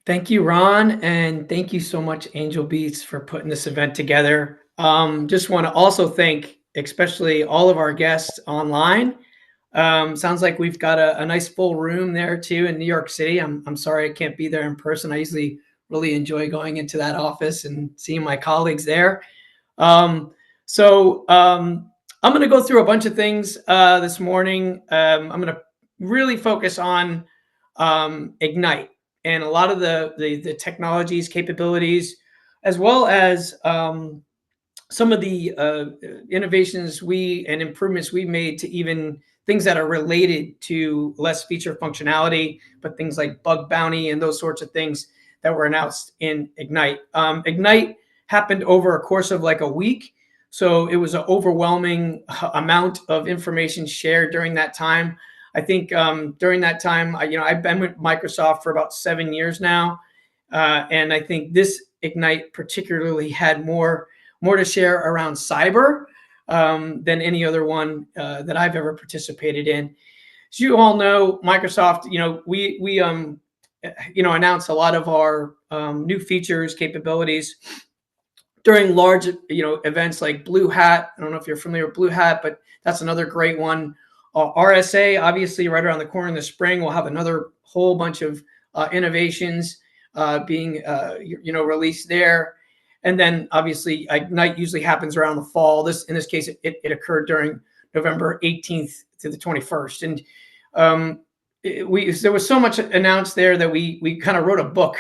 Thank you, Ron, and thank you so much, Angelbeats, for putting this event together. Just want to also thank, especially all of our guests online. Sounds like we've got a nice full room there too in New York City. I'm sorry I can't be there in person. I usually really enjoy going into that office and seeing my colleagues there. Um, so I'm going to go through a bunch of things this morning. I'm going to really focus on Ignite and a lot of the technologies, capabilities, as well as some of the innovations and improvements we made to even things that are related to less feature functionality, but things like bug bounty and those sorts of things that were announced in Ignite. Ignite happened over a course of like a week. So it was an overwhelming amount of information shared during that time. I think during that time, I've been with Microsoft for about 7 years now. And I think this Ignite particularly had more to share around cyber than any other one that I've ever participated in. As you all know, Microsoft, we announced a lot of our new features, capabilities during large, events like Blue Hat. I don't know if you're familiar with Blue Hat, but that's another great one. RSA, obviously, right around the corner in the spring, we'll have another whole bunch of innovations being, released there. And then obviously Ignite usually happens around the fall. In this case, it occurred during November 18th to the 21st. And there was so much announced there that we kind of wrote a book.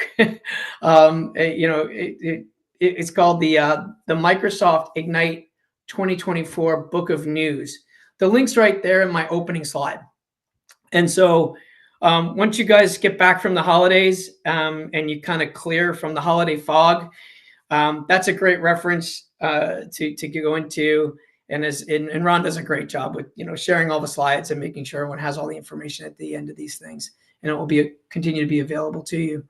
It's called the Microsoft Ignite 2024 Book of News. The link's right there in my opening slide. And so once you guys get back from the holidays and you kind of clear from the holiday fog, that's a great reference to go into. And Ron does a great job with sharing all the slides and making sure everyone has all the information at the end of these things, and it will continue to be available to you.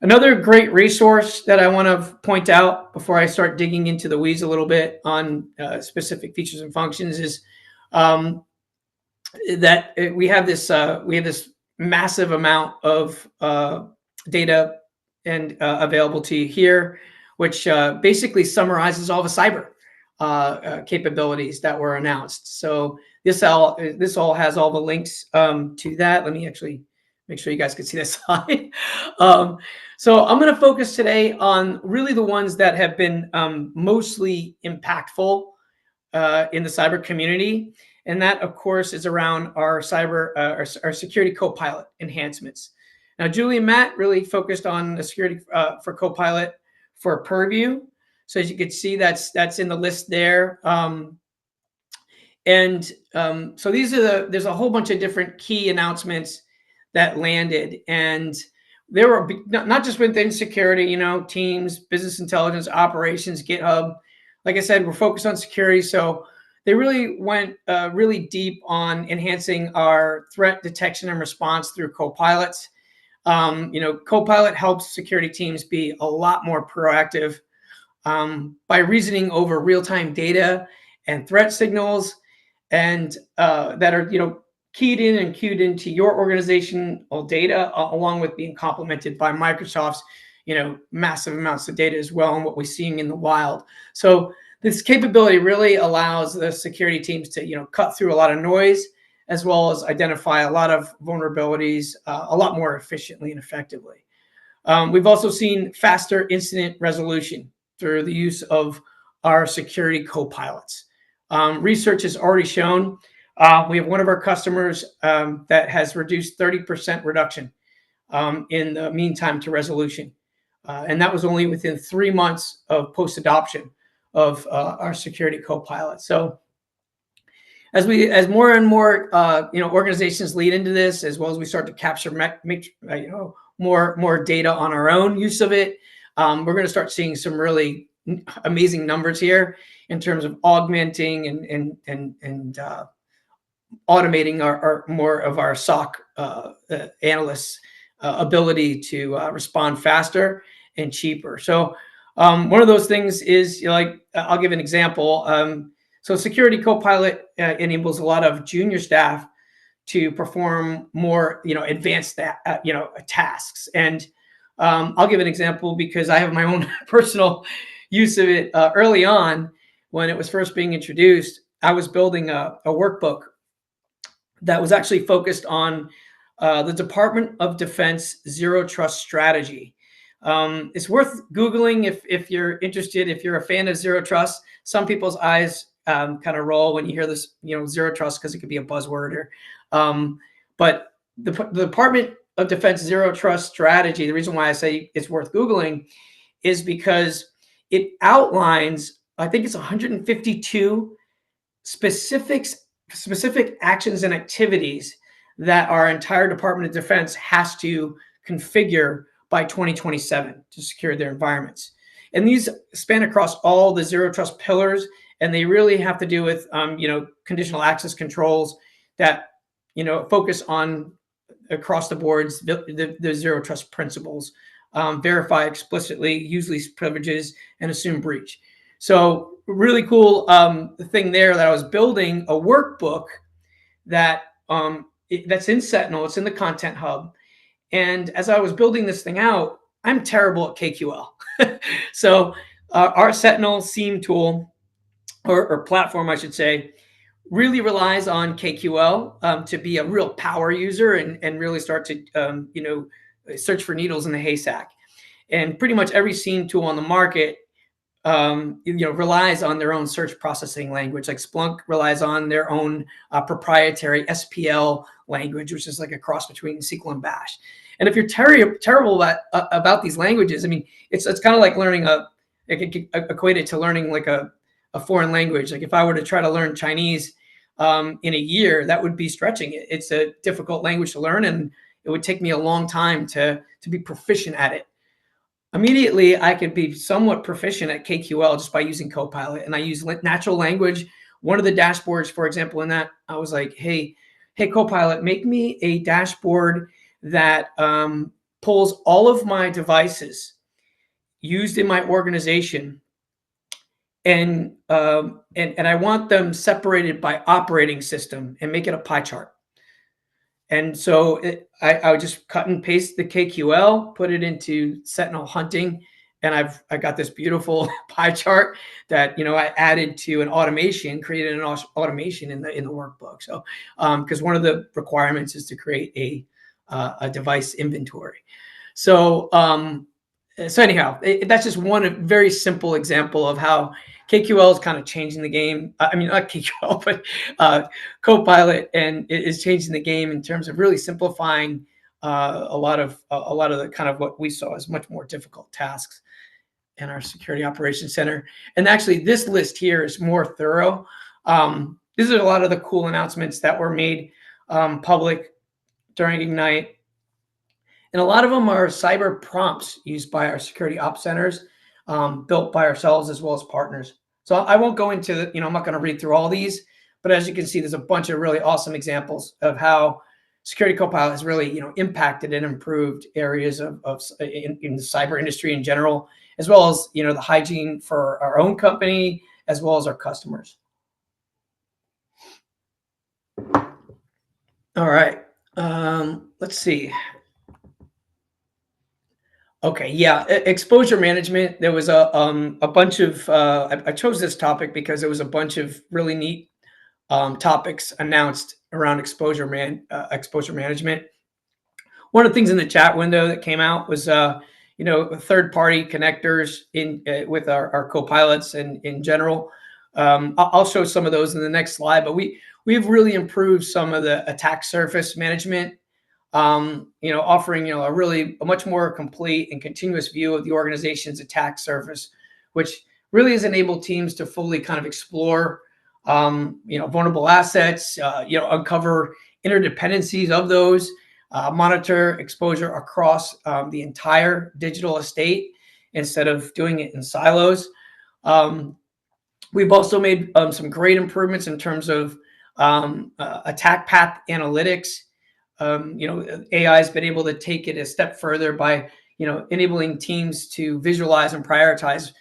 Another great resource that I want to point out before I start digging into the weeds a little bit on specific features and functions is that we have this massive amount of data and available to you here, which basically summarizes all the cyber capabilities that were announced. So this all has all the links to that. Let me actually make sure you guys can see this slide. So I'm going to focus today on really the ones that have been mostly impactful in the cyber community. And that, of course, is around our our security copilot enhancements. Now, Julie and Matt really focused on the security for Copilot for Purview. So as you can see, that's in the list there. So there's a whole bunch of different key announcements that landed. And there were not just within security, teams, business intelligence, operations, GitHub. Like I said, we're focused on security. So they really went really deep on enhancing our threat detection and response through copilots. Copilot helps security teams be a lot more proactive by reasoning over real-time data and threat signals, and that are keyed in and queued into your organizational data, along with being complemented by Microsoft's massive amounts of data as well, and what we're seeing in the wild. So this capability really allows the security teams to cut through a lot of noise, as well as identify a lot of vulnerabilities a lot more efficiently and effectively. We've also seen faster incident resolution through the use of our security copilots. Research has already shown we have one of our customers that has reduced 30% reduction in the mean time to resolution. And that was only within 3 months of post-adoption of our security copilot. So as more and more organizations lead into this, as well as we start to capture more data on our own use of it, we're going to start seeing some really amazing numbers here in terms of augmenting and automating our more of our SOC analysts' ability to respond faster and cheaper. So one of those things is I'll give an example. So Security Copilot enables a lot of junior staff to perform more, advanced, tasks. And I'll give an example because I have my own personal use of it. Early on, when it was first being introduced, I was building a workbook that was actually focused on the Department of Defense Zero Trust Strategy. It's worth Googling if you're interested, if you're a fan of Zero Trust. Some people's eyes kind of roll when you hear this, Zero Trust, because it could be a buzzword. But the Department of Defense Zero Trust Strategy, the reason why I say it's worth Googling is because it outlines, I think it's 152 specific actions and activities that our entire Department of Defense has to configure by 2027 to secure their environments. And these span across all the Zero Trust pillars, and they really have to do with, conditional access controls that, focus on across the boards, the Zero Trust principles, verify explicitly, use least privileges, and assume breach. So really cool thing there that I was building a workbook that that's in Sentinel. It's in the Content Hub. And as I was building this thing out, I'm terrible at KQL. So our Sentinel SIEM tool, or platform, I should say, really relies on KQL to be a real power user and really start to, search for needles in the haystack. And pretty much every SIEM tool on the market relies on their own search processing language. Like Splunk relies on their own proprietary SPL language, which is like a cross between SQL and Bash. And if you're terrible about these languages, I mean, it's kind of like learning it could equate it to learning like a foreign language. Like if I were to try to learn Chinese in a year, that would be stretching it. It's a difficult language to learn, and it would take me a long time to be proficient at it. Immediately, I could be somewhat proficient at KQL just by using Copilot, and I use natural language. One of the dashboards, for example, in that, I was like, hey, Copilot, make me a dashboard that pulls all of my devices used in my organization, and I want them separated by operating system, and make it a pie chart. And so I would just cut and paste the KQL, put it into Sentinel Hunting, and I got this beautiful pie chart that I added to an automation, created an automation in the workbook. So because one of the requirements is to create a device inventory. So anyhow, that's just one very simple example of how KQL is kind of changing the game. I mean, not KQL, but Copilot, and it is changing the game in terms of really simplifying a lot of the kind of what we saw as much more difficult tasks in our Security Operations Center. And actually, this list here is more thorough. These are a lot of the cool announcements that were made public during Ignite. And a lot of them are cyber prompts used by our security ops centers, built by ourselves as well as partners. So I won't go into I'm not going to read through all these, but as you can see, there's a bunch of really awesome examples of how Security Copilot has really, impacted and improved areas in the cyber industry in general, as well as, the hygiene for our own company, as well as our customers. All right. Let's see. Okay, yeah, exposure management. There was a bunch of I chose this topic because there was a bunch of really neat topics announced around exposure management. One of the things in the chat window that came out was third-party connectors with our copilots and in general. I'll show some of those in the next slide, but we've really improved some of the attack surface management. Offering, a much more complete and continuous view of the organization's attack surface, which really has enabled teams to fully kind of explore, vulnerable assets, uncover interdependencies of those, monitor exposure across the entire digital estate instead of doing it in silos. We've also made some great improvements in terms of attack path analytics. AI has been able to take it a step further by, enabling teams to visualize and prioritize,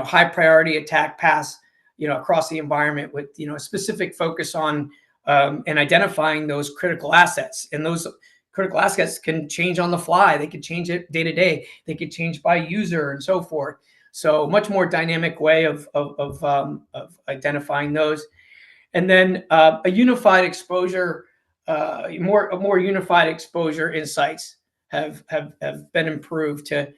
high priority attack paths, across the environment with, a specific focus on and identifying those critical assets. And those critical assets can change on the fly. They could change it day to day. They could change by user and so forth. So much more dynamic way of identifying those. And then a unified exposure, more unified exposure insights have been improved to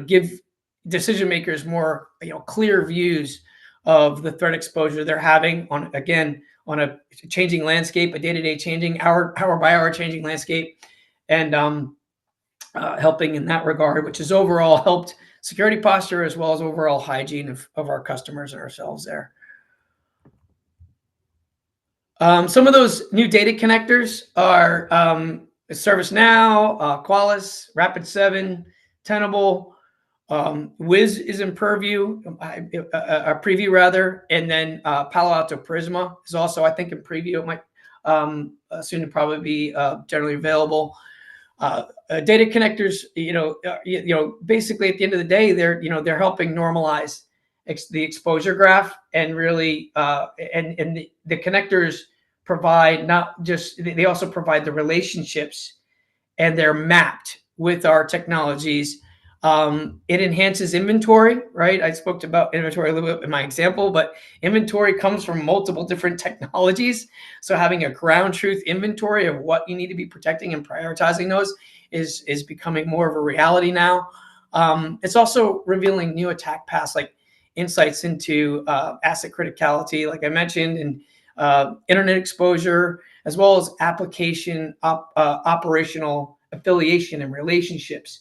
give decision makers more clear views of the threat exposure they're having on a changing landscape, a day-to-day changing, hour by hour changing landscape, and helping in that regard, which has overall helped security posture as well as overall hygiene of our customers and ourselves there. Some of those new data connectors are ServiceNow, Qualys, Rapid7, Tenable, Wiz is in purview, a preview rather, and then Palo Alto Prisma is also, I think, in preview. It might soon to probably be generally available. Data connectors, basically at the end of the day, they're helping normalize the exposure graph, and really, and the connectors provide they also provide the relationships, and they're mapped with our technologies. It enhances inventory, right? I spoke about inventory a little bit in my example, but inventory comes from multiple different technologies. So having a ground truth inventory of what you need to be protecting and prioritizing those is becoming more of a reality now. It's also revealing new attack paths, like insights into asset criticality, like I mentioned, and internet exposure, as well as application operational affiliation and relationships.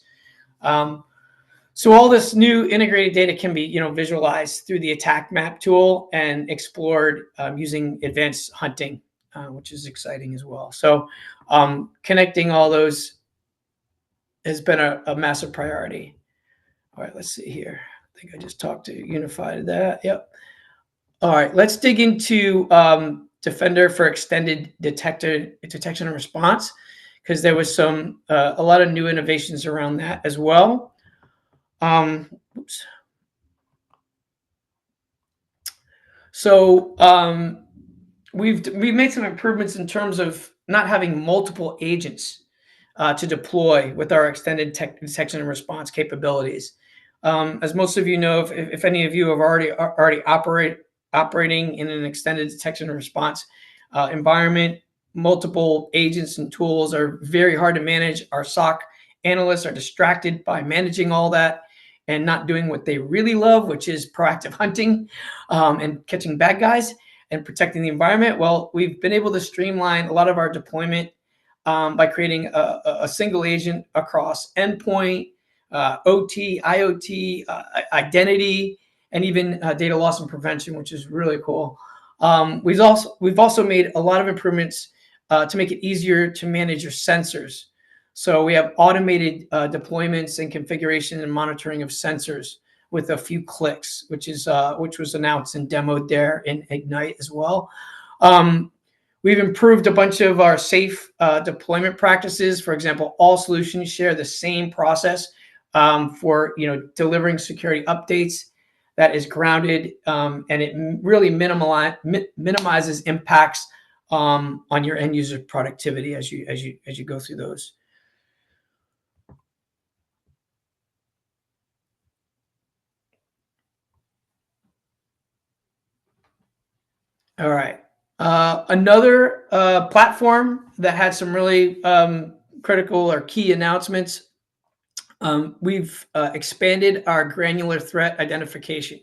So all this new integrated data can be visualized through the attack map tool and explored using advanced hunting, which is exciting as well. So connecting all those has been a massive priority. All right, let's see here. I think I just talked to unified that. Yep. All right, let's dig into Defender for extended detection and response, because there was a lot of new innovations around that as well. So we've made some improvements in terms of not having multiple agents to deploy with our extended detection and response capabilities. As most of you know, if any of you have already operating in an extended detection and response environment, multiple agents and tools are very hard to manage. Our SOC analysts are distracted by managing all that and not doing what they really love, which is proactive hunting and catching bad guys and protecting the environment. Well, we've been able to streamline a lot of our deployment by creating a single agent across endpoint, OT, IoT, identity, and even data loss and prevention, which is really cool. We've also made a lot of improvements to make it easier to manage your sensors. So we have automated deployments and configuration and monitoring of sensors with a few clicks, which was announced and demoed there in Ignite as well. We've improved a bunch of our safe deployment practices. For example, all solutions share the same process for delivering security updates that is grounded, and it really minimizes impacts on your end user productivity as you go through those. All right. Another platform that had some really critical or key announcements. We've expanded our granular threat identification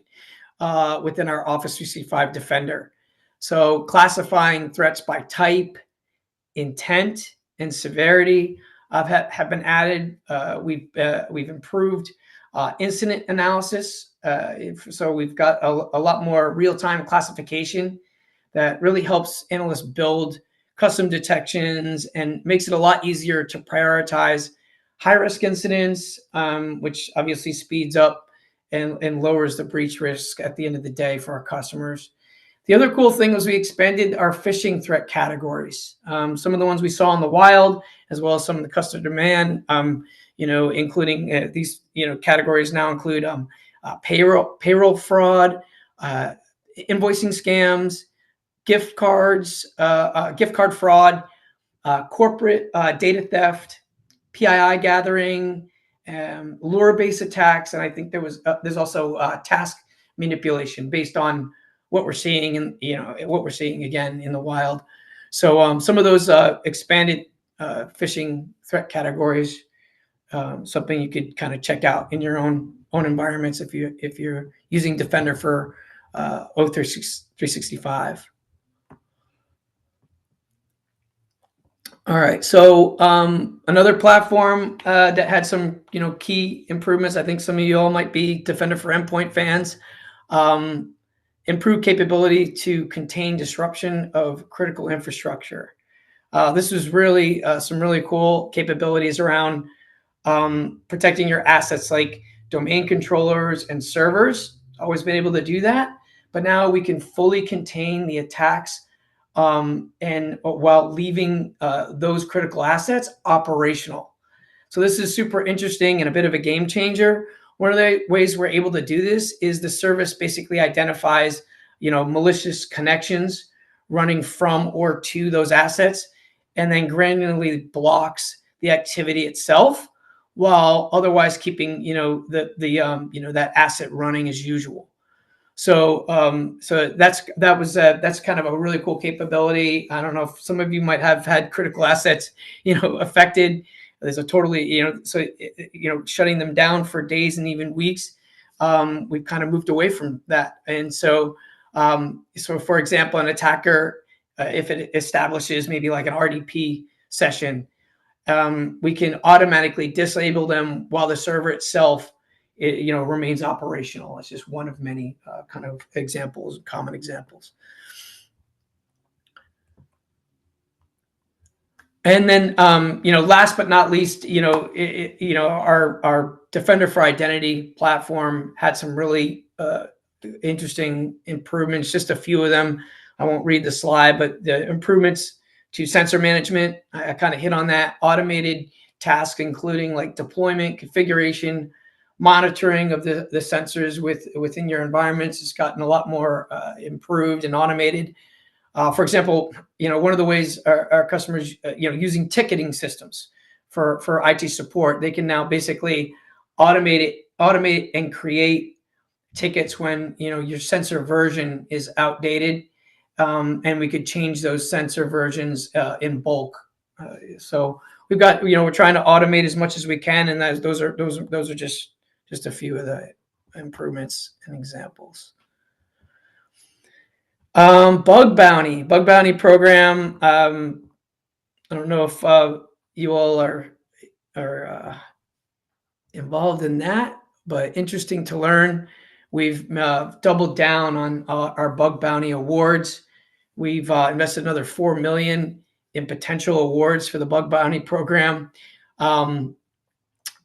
within our Office 365 Defender. So classifying threats by type, intent, and severity have been added. We've improved incident analysis. So we've got a lot more real-time classification that really helps analysts build custom detections and makes it a lot easier to prioritize high-risk incidents, which obviously speeds up and lowers the breach risk at the end of the day for our customers. The other cool thing was we expanded our phishing threat categories. Some of the ones we saw in the wild, as well as some of the customer demand, including these categories now include payroll fraud, invoicing scams, gift cards, gift card fraud, corporate data theft, PII gathering, lure-based attacks, and I think there's also task manipulation based on what we're seeing and what we're seeing again in the wild. So some of those expanded phishing threat categories, something you could kind of check out in your own environments if you're using Defender for O365. All right, so another platform that had some key improvements. I think some of you all might be Defender for Endpoint fans. Improved capability to contain disruption of critical infrastructure. This was really some really cool capabilities around protecting your assets like domain controllers and servers. Always been able to do that, but now we can fully contain the attacks and while leaving those critical assets operational. So this is super interesting and a bit of a game changer. One of the ways we're able to do this is the service basically identifies, malicious connections running from or to those assets, and then granularly blocks the activity itself, while otherwise keeping, that asset running as usual. So, that's kind of a really cool capability. I don't know if some of you might have had critical assets, affected. There's a totally, shutting them down for days and even weeks. We've kind of moved away from that. And so for example, an attacker, if it establishes maybe like an RDP session, we can automatically disable them while the server itself, remains operational. It's just one of many kind of examples, common examples. And then, last but not least, our Defender for Identity platform had some really interesting improvements. Just a few of them. I won't read the slide, but the improvements to sensor management, I kind of hit on that. Automated tasks, including like deployment, configuration, monitoring of the sensors within your environments has gotten a lot more improved and automated. For example, one of the ways our customers, using ticketing systems for IT support, they can now basically automate and create tickets when your sensor version is outdated, and we could change those sensor versions in bulk. So we've got, we're trying to automate as much as we can, and those are just a few of the improvements and examples. Bug bounty program. I don't know if you all are involved in that, but interesting to learn. We've doubled down on our bug bounty awards. We've invested another $4 million in potential awards for the bug bounty program.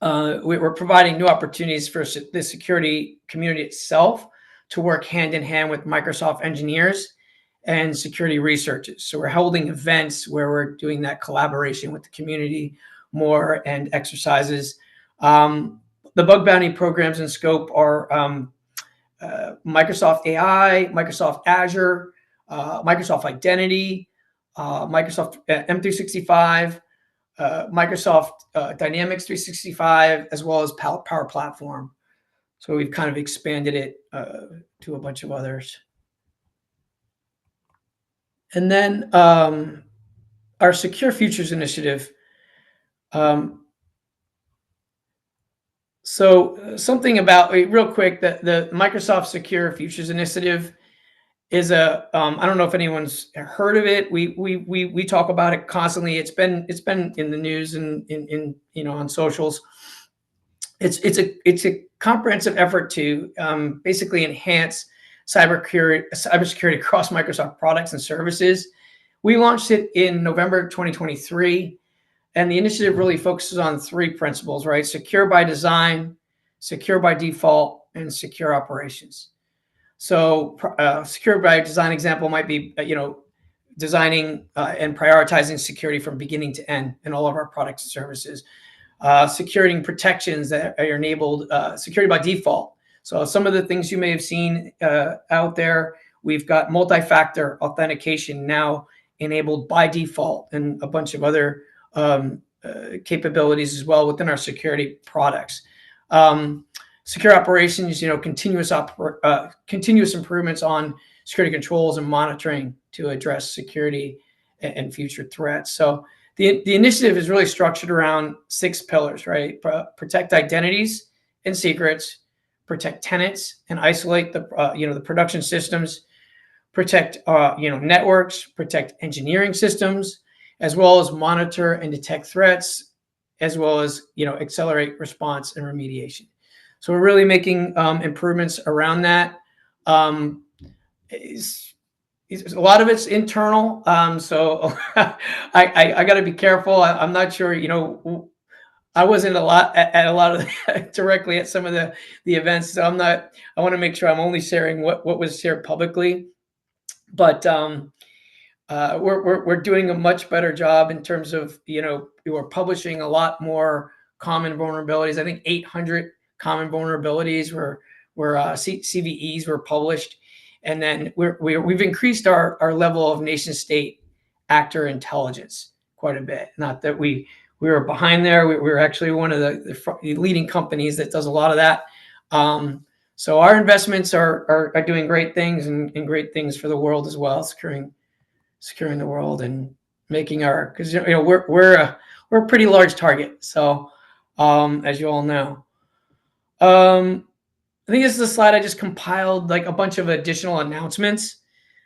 We're providing new opportunities for the security community itself to work hand in hand with Microsoft engineers and security researchers. So we're holding events where we're doing that collaboration with the community more, and exercises. The bug bounty programs in scope are Microsoft AI, Microsoft Azure, Microsoft Identity, Microsoft M365, Microsoft Dynamics 365, as well as Power Platform. So we've kind of expanded it to a bunch of others. And then our Secure Futures initiative. So something about, real quick, that the Microsoft Secure Futures initiative is I don't know if anyone's heard of it. We talk about it constantly. It's been in the news and in on socials. It's a comprehensive effort to basically enhance cybersecurity across Microsoft products and services. We launched it in November 2023, and the initiative really focuses on 3 principles, right? Secure by design, secure by default, and secure operations. So secure by design example might be, designing and prioritizing security from beginning to end in all of our products and services. Security protections that are enabled, security by default. So some of the things you may have seen out there, We've got multi-factor authentication now enabled by default, and a bunch of other capabilities as well within our security products. Secure operations, continuous improvements on security controls and monitoring to address security and future threats. So the initiative is really structured around 6 pillars, right? Protect identities and secrets, protect tenants and isolate the production systems, protect networks, protect engineering systems, as well as monitor and detect threats, as well as accelerate response and remediation. So we're really making improvements around that. A lot of it's internal, so I got to be careful. I'm not sure, I wasn't at a lot of directly at some of the events, so I want to make sure I'm only sharing what was shared publicly. But we're doing a much better job in terms of we're publishing a lot more common vulnerabilities. I think 800 common vulnerabilities were CVEs were published, and then we've increased our level of nation state actor intelligence quite a bit. Not that we were behind there. We're actually one of the leading companies that does a lot of that. So our investments are doing great things and great things for the world as well, securing the world and making because we're a pretty large target. So as you all know, I think this is a slide I just compiled like a bunch of additional announcements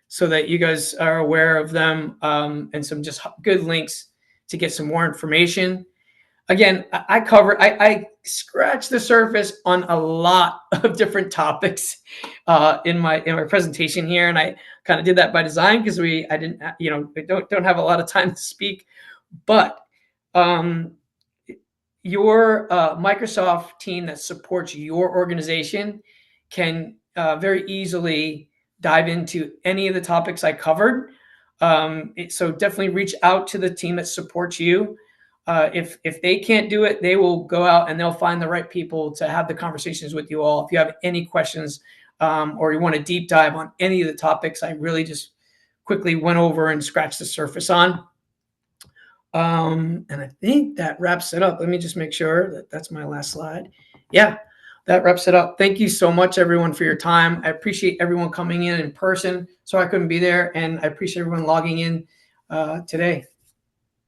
so that you guys are aware of them, and some just good links to get some more information. Again, I scratched the surface on a lot of different topics in my presentation here, and I kind of did that by design because I don't have a lot of time to speak. But your Microsoft team that supports your organization can very easily dive into any of the topics I covered. So definitely reach out to the team that supports you. If they can't do it, they will go out and they'll find the right people to have the conversations with you all. If you have any questions or you want to deep dive on any of the topics I really just quickly went over and scratched the surface on. And I think that wraps it up. Let me just make sure that that's my last slide. Yeah, that wraps it up. Thank you so much, everyone, for your time. I appreciate everyone coming in person, so I couldn't be there, and I appreciate everyone logging in today.